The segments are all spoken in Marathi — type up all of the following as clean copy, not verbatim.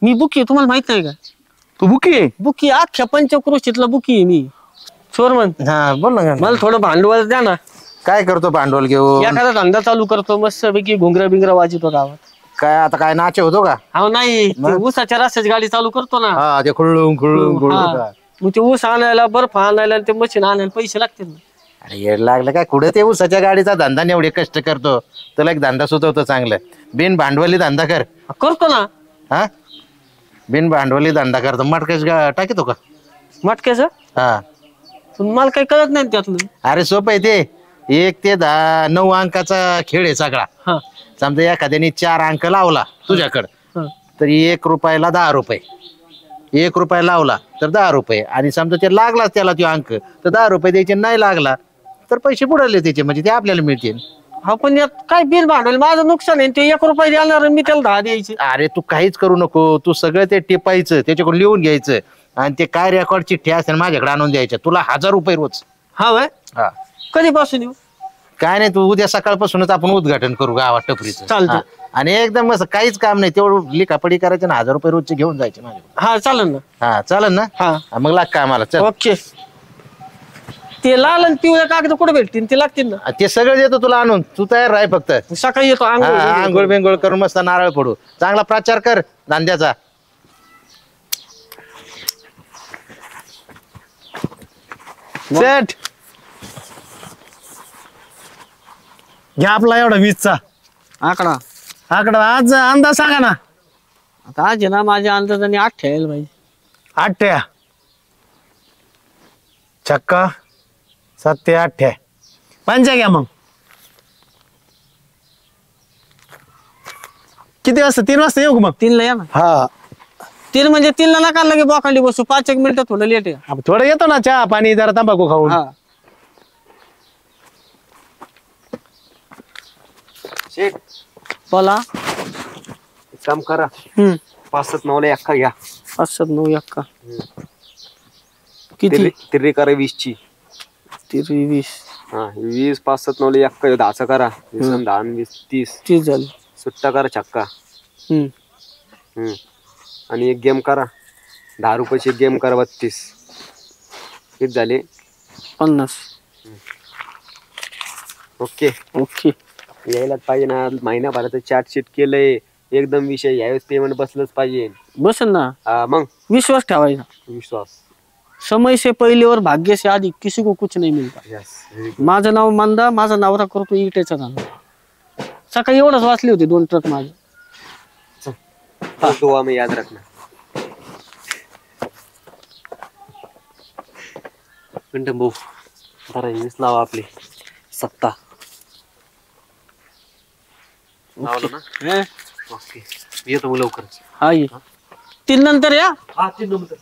मी बुकी तुम्हाला माहित नाही का? तू बुकी आहे? बुकी अख्ख्या पंचक्रोशीतला बुकी आहे मी. चोरमन हा बोल ना. मला थोडं भांडवल द्या ना. काय करतो भांडवल घेऊन? एखादा धंदा चालू करतो मस्त पैकी घुंगरा बिंगरा वाजवतो गावात. काय आता काय नाचे होतो का? हो नाही ते ऊसाच्या रस्त्याची गाडी चालू करतो ना. हा ते खुळून खुळून हा. मग ते ऊस आणायला बर्फ आणायला ते मशीन आणायला पैसे लागतील ना. अरे येड लागलं काय? कुठे ते ऊसाच्या गाडीचा धंदा नाही, एवढे कष्ट करतो. तुला एक धंदा सुचवतो चांगलं. बिन भांडवली धंदा कर. करतो ना. हा बिन भांडवली धंदा करतो. मटकाच टाकीतो का? मटक्याच? हा पण मला काही कळत नाही त्यातलं. अरे सोपं आहे ते. 1 ते 9 अंकाचा खेळ आहे सगळा. हा समजा एखाद्याने 4 अंक लावला तुझ्याकडं तर 1 रुपयाला 10 रुपये. 1 रुपया लावला तर 10 रुपये. आणि समजा ते लागलाच त्याला तो अंक तर 10 रुपये द्यायचे. नाही लागला तर पैसे बुडाले त्याचे, म्हणजे ते आपल्याला मिळतील. हा पण यात काय बिल भांडवल माझं नुकसान आहे. ते 1 रुपया द्यायला आणि मी त्याला 10 द्यायचे. अरे तू काहीच करू नको. तू सगळं ते टिपायचं, त्याच्याकडून लिहून घ्यायचं आणि ते काय रेकॉर्ड चिठ्ठी असते माझ्याकडे आणून द्यायच्या. तुला 1000 रुपये रोज. हा वय हा कधीपासून येऊ? काय नाही, तू उद्या सकाळपासूनच आपण उद्घाटन करू गावात टपरीचं. चालतं. आणि एकदम असं काहीच काम नाही, तेवढं लिखापडी करायचं ना. 1000 रुपये रोजचे घेऊन जायचे माझ्याकडे. हा चालेल ना. हा चालेल ना. हा मग लाग कामाला. चल ओके. ते लाल आणि पिवळे कागद कुठे भेटतील? ते लागतील ना. ते सगळं देतो तुला आणून. तू तयार राह फक्त. सकाळी येतो आंघोळ बिंगोळ करून मस्त नारळ फोडू. चांगला प्रचार कर धंद्याचा. सेट घ्या आपला एवढा 20चा आकडा. आकडा. आज अंदाज सांगा ना. आता आज आहे ना माझ्या अंदाजाने 8 ठेवायला पाहिजे. 8 छक्का 7 ते 8 पंचा घ्या. मग किती वाजता? 3 वाजता येऊ का मग? 3 ला या ना. हा 3 म्हणजे 3 ला नका लगे बोकांडी बसू. 5-1 मिनिटं थोडं लेट आहे. आपण थोडं येतो ना, चहा पाणी जरा तंबाखू खाऊन. हा बोला. काम करा. 5-7 9 ला अख्खा घ्या. 5-7 9 1 किती? तिर्री करा 20ची. 20 हा 20 5-7 9 ला अख्खा 10चा करा. 10 20 30 30 झाले. सुट्टा करा छक्का. आणि एक गेम करा 10 रुपयाची. एक गेम करा 32. किती झाले? 50. Okay okay. यायलाच पाहिजे ना. महिनाभराचं चार्ट शीट केलंय एकदम. विषय यावेळेस पेमेंट बसलंच पाहिजे. बसन ना. हा मग विश्वास ठेवायचा. विश्वास. समय से पहले और भाग्य से आधी किसी को कुछ नहीं मिलता. यस. माझं नाव मंदा. माझा नवरा करतो इटेचा धंदा. सकाळी एवढंच वाचले होते 2 ट्रक माझे. तो आम्ही याद रखना. गंटम भाऊ जरा 20 लावा आपली. 7 लावलं ना. ओके येतो मग लवकरच. हा ये 3 नंतर या. हा 3 नंतर.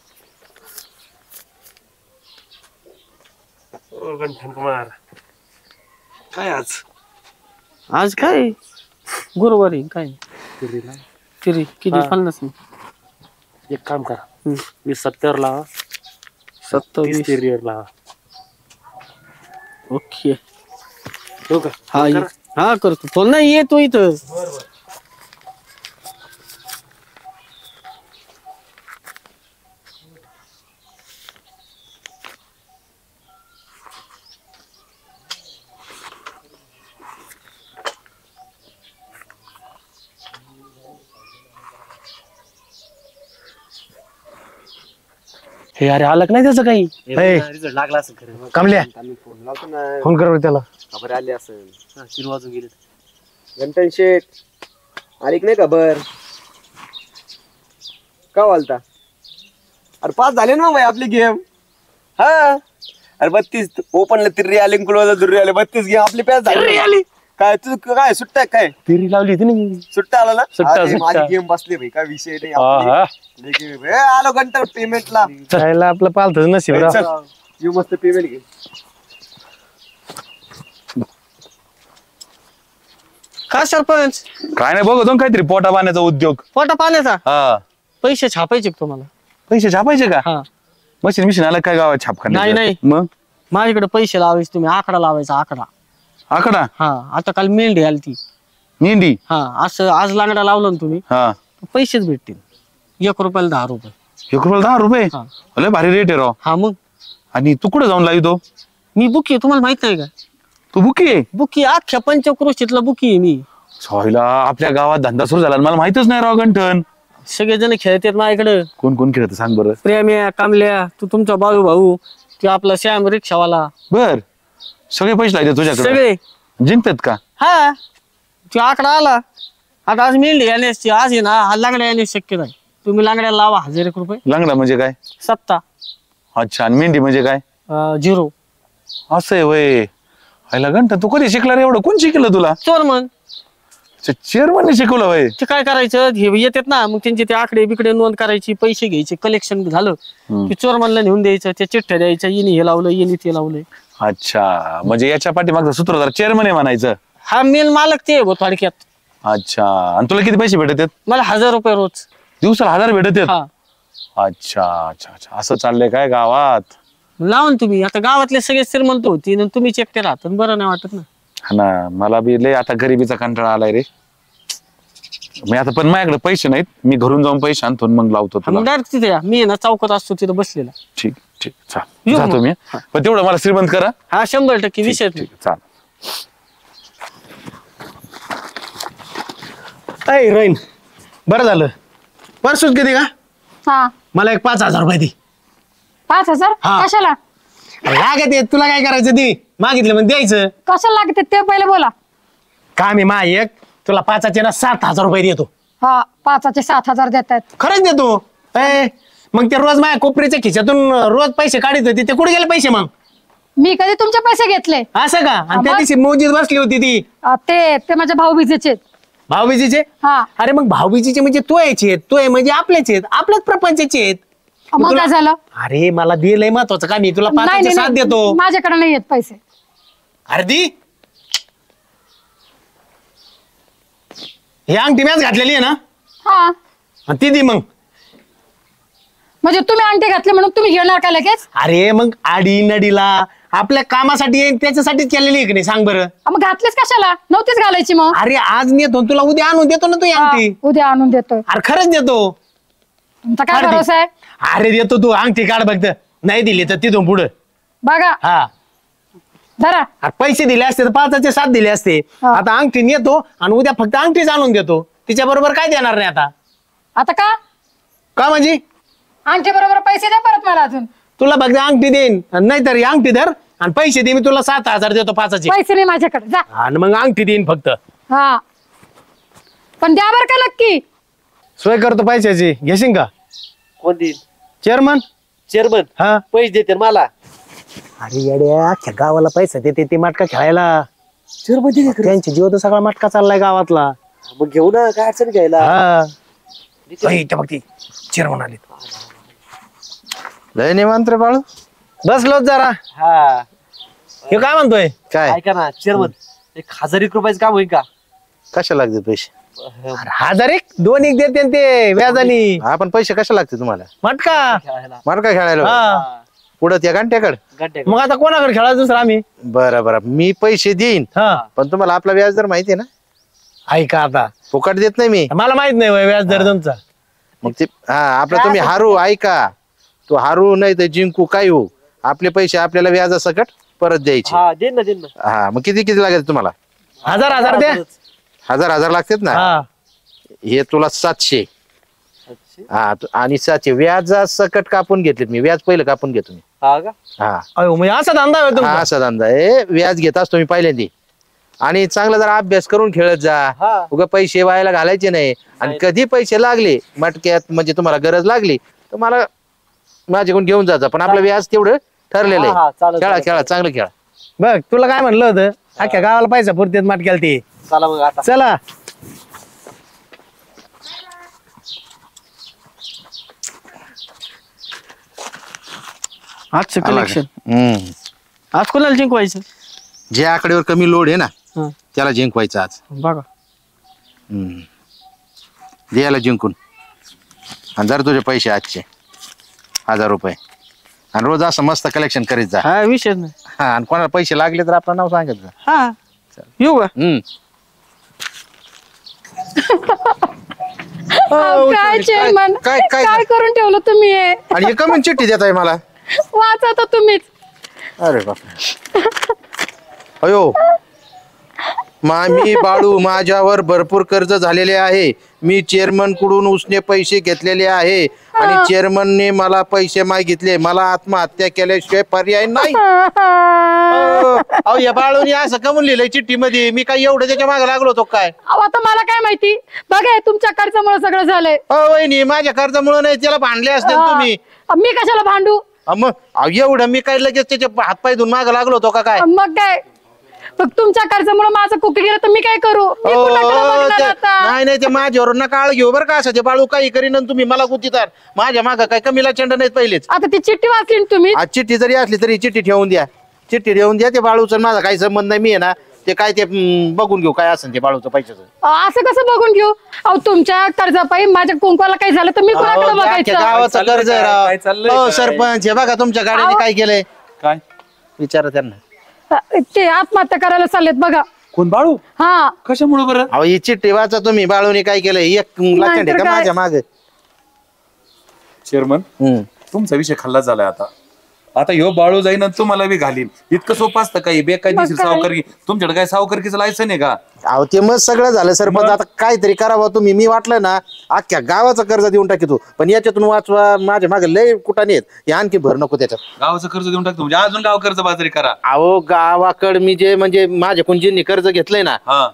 गंठन कुमार काय आज काय गुरुवार आहे काय? तिरी किती? 50 नाही. एक काम करा. मी 70 लावा. 27 तिरीवर लावा. ओके. हो का? हा ये. हा करतो फोन. नाही येतो इथं. हे अरे आलं नाही त्याचं काही. रिझल्ट लागला असेल खरं. कमल्या फोन लावतो ना. फोन कर त्याला. खबर आली असेल. 3 वाजून गेले. गंटन शेठ आली की नाही खबर? का वालता? अरे 5 झाले ना भाई आपली गेम. हा अरे 32 ओपनला तिर्री आली. क्लोजला दुर्री आले. 32 गेम आपली पॅच झाली. काय तुझं काय सुट्टा काय? तिरी लावली होती ना मी. सुट्टा आला ना. सुट्टा. माझी गेम बसली भाई. काय विषय नाही आपली. आलो गंटन पेमेंटला. चला आपलं पालतच नशीब. यू मस्त पेमेंट घे. का सरपंच? काय नाही बघतो काहीतरी पोटा पाण्याचा उद्योग. पोटा पाण्याचा? हा. पैसे छापायचे का तुम्हाला? पैसे छापायचे का? हा. मशीन आला काय गावात छाप? नाही मग माझ्याकडे पैसे लावायचे. तुम्ही आकडा लावायचा. आकडा. हा आता काल मेंढी आली ती. मेंढी? हा असं आज लांगडा लावला ना तुम्ही. हा पैसेच भेटतील. 1 रुपयाला 10 रुपये. 1 रुपयाला 10 रुपये हा. लय भारी रेट आहे राव. हा मग आणि तू कुठे जाऊन लावितो? मी बुकी आहे, तुम्हाला माहित नाही का? तू बुकी आहे? बुकी अख्ख्या पंचक्रोशीतला बुकी आहे मी. सोयला आपल्या गावात धंदा सुरू झाला आणि मला माहितच नाही राव गंठन. सगळेजण खेळतात माझ्याकडे. कोण कोण खेळत सांग बरं. प्रेम्या, कामल्या, तू तुमचा बाळू भाऊ, तो आपला श्याम रिक्षावाला, बर सगळे पैसे लागले तुझ्याकडे? सगळे जिंकतात का? हा. तो आकडा आला आता. आज मिळली येण्याची, आज आहे ना हा लांगड्या येण्याची शक्य नाही. तुम्ही लांगड्याला लावा 1000 रुपये. लंगडा म्हणजे काय? सत्ता. अच्छा. आणि मेंढी म्हणजे काय? 0. असं आहे वय. आयला गंठन तू कधी शिकला रे एवढं? कोण शिकलं तुला? चोरमन. चेअरमनने शिकवलं वय? ते काय करायचं, हे येतात ना मग त्यांचे ते आकडे बिकडे नोंद करायची, पैसे घ्यायचे, कलेक्शन झालं की चोरमनला नेऊन द्यायचं, त्या चिठ्ठ्या द्यायच्या, येणे हे लावलं, येणे ते लावलंय. अच्छा. म्हणजे याच्या पाठीमागचा सूत्रधार चेअरमन आहे म्हणायचं? हा मेन मालक ते आहे थोडक्यात. अच्छा. आणि तुला किती पैसे भेटत आहेत? मला 1000 रुपये रोज. दिवसाला 1000 भेटत आहेत? हा. अच्छा अच्छा अच्छा. असं चाललंय काय गावात? लावून तुम्ही आता गावातले सगळे श्रीमंत होती आणि तुम्हीच एकटे राहतात, बरं नाही वाटत ना. हा ना. मला बी लय आता गरिबीचा कंटाळा आलाय रे. मी आता पण माझ्याकडे पैसे नाहीत. मी घरून जाऊन पैसे आणतो आणि मग लावतो तुला. मग डायरेक्ट तिथे या. मी आहे ना चौकात असतो तिथे बसलेला. ठीक ठीक. चाल येऊ जातो मग. मी. पण तेवढं मला श्रीमंत करा. हा 100% विषय ठीक चाल. ऐ रैन, बरं झालं. परसूच किती का? हा. मला एक 5000 रुपये दे. 5000 हा. कशाला? लागत आहे, तुला काय करायचं दे. मागितलं मग द्यायचं. कशाला लागते ते पहिले बोला. काम आहे मा एक. तुला 5चे ना 7000 रुपये देतो. हा 5चे 7000 देतात. खरंच देतो. ऐ मग ते रोज माझ्या कोपरीच्या खिशातून रोज पैसे काढत होते, ते कुठे गेले पैसे मग? मी कधी तुमचे पैसे घेतले? असं का? आणि त्या मग? दिवशी मौजीत बसली होती ती ते माझ्या भाऊबीजेचे. भाऊबीजीचे. हा. अरे मग भाऊबीजीचे म्हणजे तो यायचे आहेत, तो आहे म्हणजे आपलेच आहेत, आपल्याच प्रपंचाचे आहेत. मग तुला- काय झालं? अरे मला दे, लय महत्वाचं काम आहे. तुला 5चे 7 देतो. माझ्याकडे नाही येत पैसे. अरे दी. ही अंगठी मॅच घातलेली आहे ना? हा. आणि ती दी मग. म्हणजे तुम्ही अंगठी घातली म्हणून तुम्ही घेणार का लगेच? अरे मग आडी नडीला आपल्या कामासाठी येईन त्याच्यासाठीच केलेली आहे की नाही सांग बरं? मग घातलीच कशाला? नव्हतीच घालायची मग. अरे आज नेतो तुला उद्या आणून देतो ना तू ही अंगठी. उद्या आणून देतोय. अरे खरंच देतो. तुमचा काय काढ ती. भरोसा आहे? अरे देतो तू अंगठी काढ बघ. नाही दिली तर तिथून पुढं. बघा हा. धरा. अरे पैसे दिले असते तर 5चे 7 दिले असते. हा. आता अंगठी नेतो आणि उद्या फक्त अंगठीच आणून देतो. तिच्या बरोबर काय देणार नाही आता. आता का म्हणजे? अंगठी बरोबर पैसे द्या परत मला अजून. तुला फक्त अंगठी देईन नाहीतर ही अंगठी धर आणि पैसे दे. मी तुला 7000 देतो 5चे. पैसे नाही माझ्याकडे. जा. आणि मग अंगठी देईन फक्त. हा पण द्या बरं का नक्की. सोय करतो पैशाची. घेशील का? कोण देईल? चेअरमन. चेअरमन हा. पैसे देते मला. अरे येड्या अख्ख्या गावाला पैसा देते ते मटका खेळायला. चेअरमन त्यांची जीव तर सगळा मटका चाललाय गावातला. मग घेऊ ना, काय अडचण घ्यायला. हा. इथं बघ ती चेअरमन आली. लय निवांत रे बाळू. बसलोच जरा. हा हे काय म्हणतोय? काय? ऐका ना चेअरमन, 1000 रुपयाचं काम होईल का? कशा लागते पैसे? अरे 1000 2 एक देते न ते व्याजानी. हा पण पैसे कशा लागते तुम्हाला? मटका. खेळायला मार का खेळायला? हा. पुढं त्या घंट्याकडे. घंटे मग आता कोणाकडे खेळायचं दुसरं आम्ही? बरं बरं मी पैसे देईन. हा. पण तुम्हाला आपला व्याज दर माहिती आहे ना? ऐका आता फुकट देत नाही मी. मला माहित नाही व्याज दर तुमचा. मग ते हा आपला तुम्ही हारू. ऐका, तू हारू नाही तर जिंकू काय हो, आपले पैसे आपल्याला व्याजासकट परत द्यायचे. हा देन ना. हा मग किती किती लागेल तुम्हाला? 1000 द्या. 1000 लागतात ना? हा. हे तुला 700. हा आणि 700 व्याजासकट कापून घेतलेत मी. व्याज पहिलं कापून घेतो मी. हा का? हा अयो म्हणजे असा धंदा आहे हा तुमचा. असा धंदा आहे. व्याज घेत असतो मी पहिल्यांदा. आणि चांगला जरा अभ्यास करून खेळत जा. हा. उगा पैसे वायाला घालायचे नाही. आणि कधी पैसे लागले मटक्यात म्हणजे तुम्हाला गरज लागली तर मला माझ्याकडून घेऊन जायचं. पण आपलं व्याज तेवढं ठरलेलं हा, आहे. चालेल, खेळा चालेल, खेळा चांगलं खेळा. बघ तुला काय म्हणलं होतं, अख्ख्या गावाला पैसा पुरतेत मटक्याला ते. चला मग आता. चला. आजचं कलेक्शन हम्म. आज कोणाला जिंकवायचं? जे आकड्यावर कमी लोड आहे ना हा. त्याला जिंकवायचं आज. बघा हम्म. द्यायला जिंकून. आणि जर तुझे पैसे आजचे 1000 रुपये. आणि रोज असं मस्त कलेक्शन करीत जा. हा विषय नाही. हा आणि कोणाला पैसे लागले तर आपलं नाव सांगायचं. हा येऊ का? हम्म अहो, काय चेअरमन काय- काय- काय करून ठेवलं तुम्ही हे? आणि एका म्हणून चिठ्ठी देताय मला. वाचा तर तुम्हीच. अरे बाप अयो मी बाळू, माझ्यावर भरपूर कर्ज झालेले आहे. मी चेअरमन कडून उसने पैसे घेतलेले आहे आणि चेअरमनने मला पैसे मागितले. मला आत्महत्या केल्याशिवाय पर्याय नाही. अहो या बाळूने असं कमून लिहिलंय चिठ्ठी मध्ये. मी काय एवढं त्याच्या मागे लागलो होतो काय? अहो, आता मला काय माहिती. बघा हे तुमच्या कर्जामुळे सगळं झालंय. वहिनी माझ्या कर्जामुळे नाही, त्याला भांडले असतील तुम्ही. मी कशाला भांडू? मग एवढं मी काय लगेच त्याचे हातपाय धुवून मागे लागलो होतो का काय? मग काय, मग तुमच्या कर्जामुळे माझं कुक गेलं तर मी काय करू? मी कुणाकडे बघणार आता? नाही नाही ते माझ्यावर ना काळ घेऊ बरं का. असं ते बाळू काही करीन आणि तुम्ही मला गुतीतार. माझ्या माग काय कमीला चंड नाहीत पहिलेच. आता ती चिठ्ठी वाचली ना तुम्ही? आज चिठ्ठी जरी असली तरी चिठ्ठी ठेवून द्या. चिठ्ठी ठेवून द्या. ते बाळूचं माझा काही संबंध नाही. मी आहे ना ते काय ते बघून घेऊ काय असेल ते बाळूचं पैशाचं. असं कसं बघून घेऊ? अहो तुमच्या कर्जापायी माझ्या कुंकवाला काही झालं तर मी कुणाकडे बघायचं? गावाचं कर्ज आहे राव. काय चाललंय हो काय? सरपंच हे बघा तुमच्या गाडीने काय केलंय काय विचारा त्यांना. ते आत्महत्या करायला चाललेत बघा. कोण बाळू? हा कशामुळे बरं? अहो ही चिठ्ठी वाचा तुम्ही. बाळूने काय केलंय एक लक्षात नाहीतर ठेवा काय? माझ्या माग. चेअरमन तुमचा विषय खाल्ला झालाय आता ह्यो बाळू जाईन आणि तुम्हाला बी घालीन. इतकं सोपं असतं काही बेकायदेशीर मग काय? सावकारकी? तुमच्याकडे काय सावकारकीचं लायसन आहे का? अहो ते मग सगळं झालं सरपंच. आता काहीतरी करावं तुम्ही. मी वाटलं ना अख्ख्या गावाचं कर्ज देऊन टाकी पण याच्यातून वाचवा. माझ्या मागे लय कुठाने आहेत. हे आणखी भर नको त्याच्यात. गावाचं कर्ज देऊन टाकतो म्हणजे अजून गाव कर्ज बाजारी करा. अहो गावाकड मी जे म्हणजे माझ्याकडून ज्यांनी कर्ज घेतलंय ना हा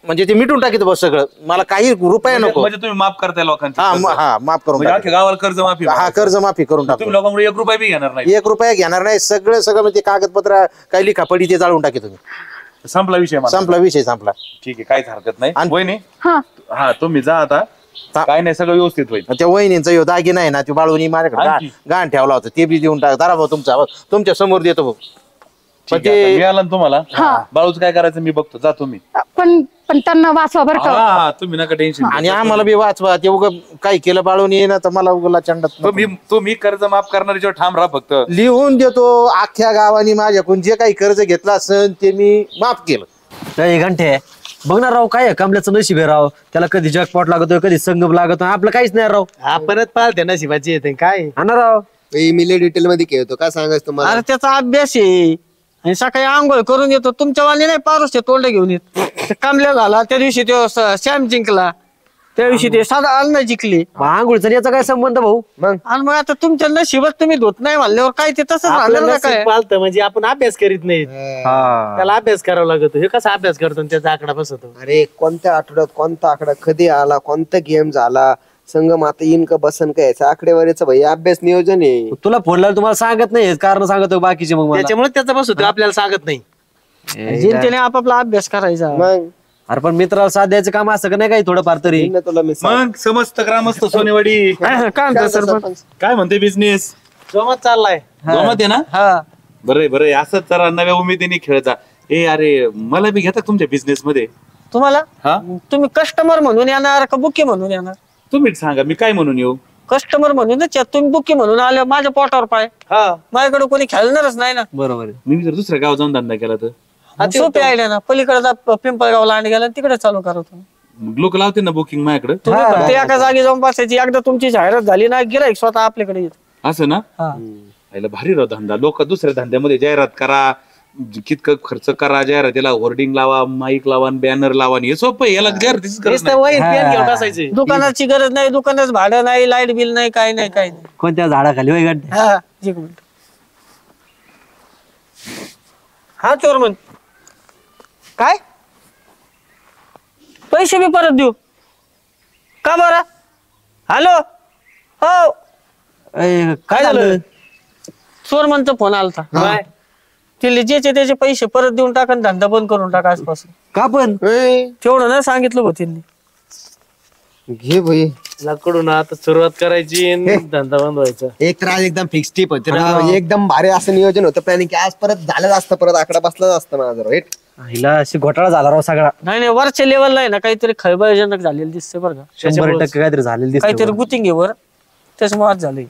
म्हणजे ते मिटून टाकीत बस सगळं. मला काही रुपये नको. म्हणजे तुम्ही माफ करताय लोकांचे हा कर्ज. हा माफ करून म्हणजे टाका. अख्ख्या गावाला कर्ज माफी हा कर्ज माफी करून टाकतो. तुम्ही लोकांमुळे 1 रुपया बी घेणार नाही. 1 रुपया घेणार नाही. सगळं म्हणजे कागदपत्र काही लिखापडी ते जाळून टाकी तुम्ही. संपला विषय माझा. संपला विषय संपला. ठीक आहे काहीच हरकत नाही. आणि- वहिनी हा हा तुम्ही जा आता. काय नाही सगळं व्यवस्थित होईल. त्या वहिनींचा ह्यो दागिना आहे ना ते बाळूनी माझ्याकडे आणखी? गाण ठेवला होता. ते बी देऊन टाक. दारा भाऊ तुमच्या समोर देतो भाऊ. पण ठीक आहे, आता ते मिळालं ना तुम्हाला. हा. बाळूच काय करायचं मी बघतो. जा तुम्ही. पण त्यांना वाचवा बरं का. हा तुम्ही नका टेन्शन. आणि आम्हाला बी वाचवा. ते उग काही केलं बाळूनी ना तर मला उगला चंडात तुम्ही कर्ज माफ करणारे ठाम राहा फक्त. लिहून देतो. अख्ख्या गावानी माझ्याकडून जे काही कर्ज घेतलं असेल ते मी माफ केलं. काय घंटे बघणार राव काय आहे, कमल्याचं नशीब आहे राव. त्याला कधी जगपॉट लागतोय कधी संगम लागतोय. आपलं काहीच नाही राव. आपणच पाळते नशिबाची येते काय. हा ना राव. मी लय डिटेल मध्ये खेळतो काय सांगायचं तुम्हाला. अरे त्याचा अभ्यास आहे आणि सकाळी आंघोळ करून येतो. तुमच्या वाली नाही पारुस तोंड घेऊन येत. ते कामल्या झाला त्या दिवशी तो श्याम जिंकला. त्या दिवशी ते साधा अन्न जिंकले. मग आंघोळचा याचा काय संबंध भाऊ? आणि मग आता तुमच्या नशिबात तुम्ही धुत नाही म्हणल्यावर काय ते तसंच राहणार ना काय. पाळतं म्हणजे आपण अभ्यास करीत नाही. त्याला अभ्यास करावा लागतो. हे कसा अभ्यास करतो आणि त्याचा आकडा बसवतो. अरे कोणत्या आठवड्यात कोणता आकडा कधी आला कोणता गेम झाला संगम आता येईन का बसन का याचा आकडेवारीचा भाई अभ्यास नियोजन आहे. तुला फोन लावून तुम्हाला सांगत नाही कारण सांगतो बाकीचे मग मला. त्याच्यामुळे त्याचा बसवतो आपल्याला सांगत नाही. जनतेने आपापला अभ्यास करायचा. मग अरे पण मित्राला साथ द्यायचं काम असतं का नाही काही थोडंफार तरी. येईन ना तुला मी सांग. मग समस्त ग्रामस्थ सोनेवाडी काय म्हणतो सरपंच? काय म्हणते बिझनेस? जोमात चाललाय. जमत आहे ना? हा बरं बरं असंच जरा नव्या उमेदीने खेळता. ए अरे मला बी घेता तुमच्या बिझनेस मध्ये. तुम्हाला हा तुम्ही कस्टमर म्हणून येणार का बुकी म्हणून येणार? तुम्हीच सांगा मी काय म्हणून येऊ. कस्टमर म्हणूनच या. तुम्ही बुकी म्हणून आले माझ्या पोटावर पाय. माझ्याकडे कोणी खेळणारच नाही ना. बरोबर आहे. मी जर दुसऱ्या गाव जाऊन धंदा केला तर सोपे आयडिया ना. पलीकडे पिंपळगावला आणि गेला तिकडे चालू करतो. लोक लावते ना बुकिंग माझ्याकडे. तुम्ही फक्त एका जागी जाऊन बसायची. एकदा तुमची जाहिरात झाली ना गिराईक स्वतः आपल्याकडे येत. असं ना? याला भारी राव धंदा. लोक दुसऱ्या धंद्यामध्ये जाहिरात करा कितकं खर्च करा जाहिरातीला. होर्डिंग लावा माईक लावा बॅनर लावा. हे सोपं आहे. याला जाहिरातीच गरज नाही. वहीत पेन घेऊन बसायचे. दुकानाची गरज नाही. दुकानाच भाडं नाही. लाईट बिल नाही. काही नाही काही नाही. कोणत्या झाडाखाली वय घंटे. हा एक मिनिट. हा चोरमन काय पैसे मी परत देऊ का बरं? हॅलो हो काय झालं? चोरमनचा फोन आलता. ते ज्याचे त्याचे पैसे परत देऊन टाका आणि धंदा बंद करून टाका आजपासून. का पण? तेवढं नाही सांगितलं होतं त्यांनी. घे भाई लाकडून आता सुरुवात करायची आणि धंदा बंद व्हायचा. एक तर आज एकदम फिक्स टीप होती राव. म्हणजे एकदम भारी असं नियोजन होतं प्लॅनिंग की आज परत झालं असतं. परत आकडा बसलाच असतं माझं राईट. हिला अशी घोटाळा झाला राव सगळा. नाही नाही वरच्या लेवलला आहे ना काहीतरी खळबळजनक झालेलं दिसतंय बरं का. 100% काहीतरी झालेलं दिसतंय काहीतरी बरं. गुतिंग आहे वर त्याच्यामुळे आज झालंय.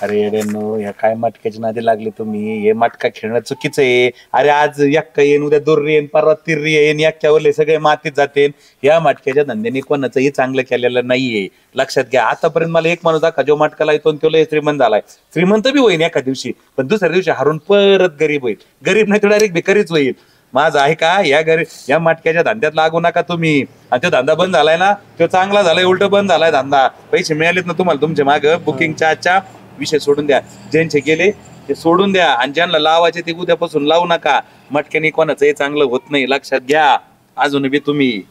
अरे येड्यांनो, ह्या काय मटक्याच्या नादी लागले तुम्ही? हे मटका खेळणं चुकीचं आहे. अरे आज यक्का येईन, उद्या दुर्री येईन, परवा तिर्री येईन, यक्क्यावरले सगळे मातीत जाते. या मटक्याच्या धंद्याने कोणाचंही चांगलं केलेलं नाहीये, लक्षात घ्या. आतापर्यंत मला एक माणूस दाखवा जो मटका लावतो तो लय श्रीमंत झालाय. श्रीमंत बी होईन एका दिवशी, पण दुसऱ्या दिवशी हारून परत गरीब होईल. गरीब नाही तर डायरेक्ट बेकारीच होईल. माझं आहे का, या मटक्याच्या धंद्यात लागू नका तुम्ही. आणि तो धंदा बंद झालाय ना, तो चांगला झालाय, उलट बंद झालाय धंदा. पैसे मिळालेत ना तुम्हाला तुमच्या माग, बुकिंगच्या विषय सोडून द्या. ज्यांचे गेले ते सोडून द्या, आणि ज्यांना लावायचे ते उद्यापासून लावू नका. मटक्याने कोणाचंही चांगलं होत नाही, लक्षात घ्या. अजून बी तुम्ही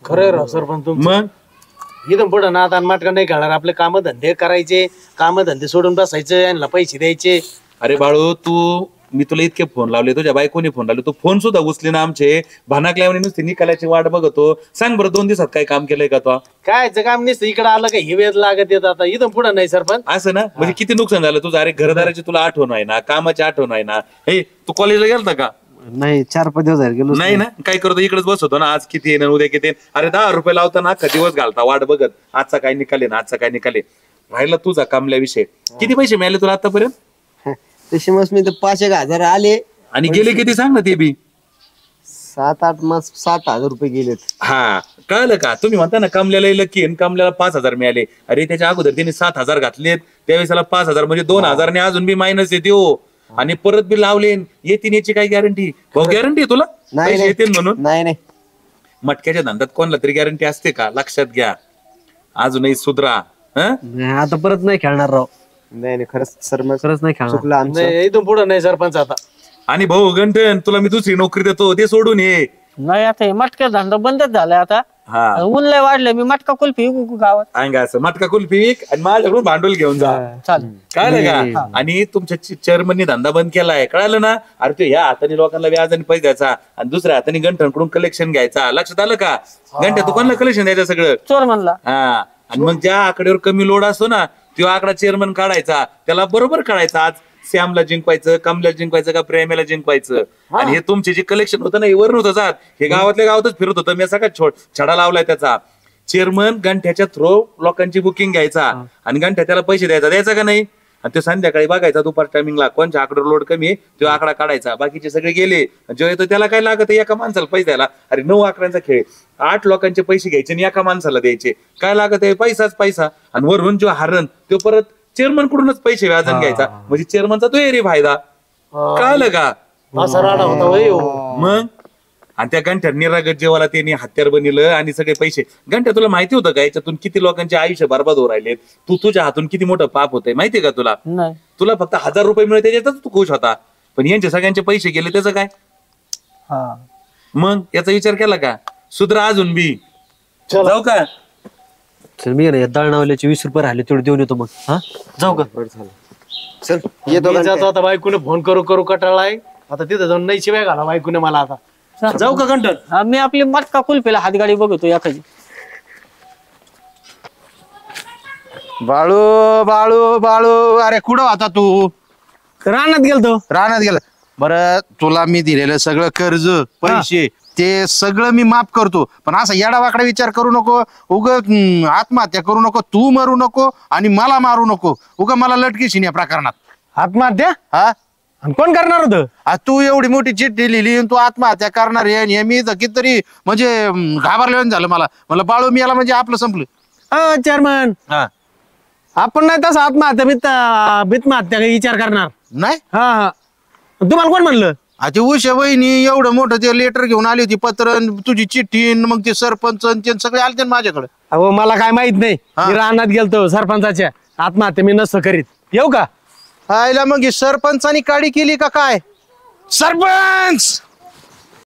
खरं राव सरपंच तुमचं. मग इथून पुढे ना आता मटका नाही घालणार. आपले कामधंदे करायचे, कामधंदे सोडून बसायचं, यांना पैसे द्यायचे. अरे बाळू, मी तुला इतके फोन लावले, तुझ्या बायकोनी फोन लावले, तू फोन सुद्धा उचले ना आमचे. भानाकल्याने नुसती निकालाची वाट बघतो. सांग बरं, 2 दिवसात काय काम केलंय का तो? कायचं काम नसतं, इकडे आलं का हे वेळ लागत येत. आता इथून पुढे नाही सरपंच. असं ना, म्हणजे किती नुकसान झालं तुझं. अरे घरदाराची तुला आठवण आहे ना, कामाची आठवण आहे ना. हे तू कॉलेजला गेलता का? नाही, 4-5 दिवस झाले गेलो नाही ना. काय करतो, इकडेच बसवतो ना. आज किती येणार, उद्या किती येणार. अरे 10 रुपये लावताना अख्खा दिवस घालता वाट बघत, आजचा काय निकाले ना, आजचा काय निकाले. राहिला तुझा कामल्या विषय. किती पैसे मिळाले तुला आतापर्यंत? तसे मग मी तर 5,000 आले आणि गेले किती सांग ना ते बी. 7-8 मग 60,000 रुपये गेलेत. हा, कळलं का? तुम्ही म्हणता ना कमल्याला लकी, कमल्याला 5,000 मिळाले. अरे त्याच्या अगोदर त्यांनी 7,000 घातलेत, त्यावेळेस त्याला 5,000 म्हणजे 2,000 अजून बी मायनस येते हो. आणि परत बी लावले, येतील याची काय गॅरंटी? भाऊ गॅरंटी आहे तुला पैसे येतील म्हणून? नाही मटक्याच्या धंद्यात कोणाला तरी गॅरंटी असते का? लक्षात घ्या, अजूनही सुधरा. नाही, आता परत नाही खेळणार राव. नाही खरंच सर, मग खरंच नाही खेळणार. चुकलं आमचं. नाही, इथून पुढे नाही सरपंच आता. आणि भाऊ गंठन, तुला मी दुसरी नोकरी देतो, ते सोडून ये. नाही, आता हे मटक्या धंदा बंदच झालाय आता. हा, ऊन लय वाढलंय, मी मटका कुल्फी विकू गावात. अंगा असं मटका कुल्फी विक आणि माझ्याकडून भांडवल घेऊन जा. चालेल. कळलं का? आणि तुमच्या चेअरमननी धंदा बंद केलाय, कळालं ना? अरे ते ह्या हाताने लोकांना व्याजाने पैसे द्यायचा आणि दुसऱ्या हाताने गंठनकडून कलेक्शन घ्यायचा. लक्षात आलं का? घंट्या तू कोणाला कलेक्शन द्यायचं सगळं? चोर म्हणला. हा, आणि मग ज्या आकड्यावर कमी लोड असतो ना, तो आकडा चेअरमन काढायचा. त्याला बरोबर काढायचा. आज श्यामला जिंकवायचं, कमला जिंकवायचं का प्रेमेला जिंकवायचं. आणि हे तुमचे जे कलेक्शन होतं ना, हे वर नव्हतं जात, हे गावातल्या गावातच फिरत होतं. मी सगळा छडा लावलाय त्याचा. चेअरमन गंठ्याच्या थ्रो लोकांची बुकिंग घ्यायचा आणि गंठ्या त्याला पैसे द्यायचा का नाही. आणि तो संध्याकाळी बघायचा दुपार टायमिंगला कोणच्या आकड्यावर लोड कमी आहे, तो आकडा काढायचा. बाकीचे सगळे गेले, जेव्हा येतो त्याला काय लागत एका माणसाला पैसे द्यायला. अरे 9 आकड्यांचा खेळ, 8 लोकांचे पैसे घ्यायचे आणि एका माणसाला द्यायचे. काय लागत आहे? पैसाच पैसा. आणि वरून जो हारण तो परत चेअरमन कडूनच पैसे व्याजन घ्यायचा. म्हणजे चेअरमनचा तो एरी फायदा. कळलं का? असा राडा होता होय हो. मग आणि त्या गंठ्या निरागत जेवाला त्यांनी हत्यार बनवलं आणि सगळे पैसे. गंठ्या, तुला माहिती होतं का याच्यातून किती लोकांचे आयुष्य बर्बाद होऊ राहिलेत? तुझ्या हातून किती मोठं पाप होतंय माहितीये का तुला? नाही. तुला फक्त 1000 रुपये मिळते त्याच्यातच तू खुश होता, पण यांचे सगळ्यांचे पैसे गेले त्याचं काय? मग याचा विचार केला का? सुधरा अजून बी. जाऊ का? चल, मी ना दळणावल्याचे 20 रुपये राहिले तेवढे देऊन येतो मग. हा, जाऊ का? चल येतो. मी जातो आता. बायकोने फोन करू कटाळाय आता. तिथं जाऊन नाही शिवाय घाला बायकोने मला आता. जाऊ का कंटन? मी आपली मटका कुल्फीला हातगाडी बघतो एखादी. बाळू बाळू बाळू, अरे कुठं होता तू? रानात गेलतो. रानात गेला. बरं, तुला मी दिलेलं सगळं कर्ज पैसे ते सगळं मी माफ करतो, पण असा येडावाकडा विचार करू नको. आत्महत्या करू नको, तू मरू नको आणि मला मारू नको. मला लटकीशीन या प्रकरणात. आत्महत्या? हा, कोण करणार होतं? तू एवढी मोठी चिठ्ठी लिहिली आणि तू आत्महत्या करणार आहे. मी तर कितीतरी म्हणजे घाबरले झालं. मला म्हणलं बाळू मी याला म्हणजे आपलं संपलं. चेअरमन, हा, आपण नाही तसं आत्महत्या विचार करणार नाही. हा, तुम्हाला कोण म्हणलं? ते उषा वहिनी एवढं मोठं ते लेटर घेऊन आली होती, पत्र, तुझी चिठ्ठी, मग ते सरपंच ते सगळे आले माझ्याकडे. अहो, मला काय माहित नाही. मी रानात गेलतो सरपंचाच्या. आत्महत्या मी नसतं करीत. येऊ का? आयला मग सरपंचानी काढी केली का काय? सरपंच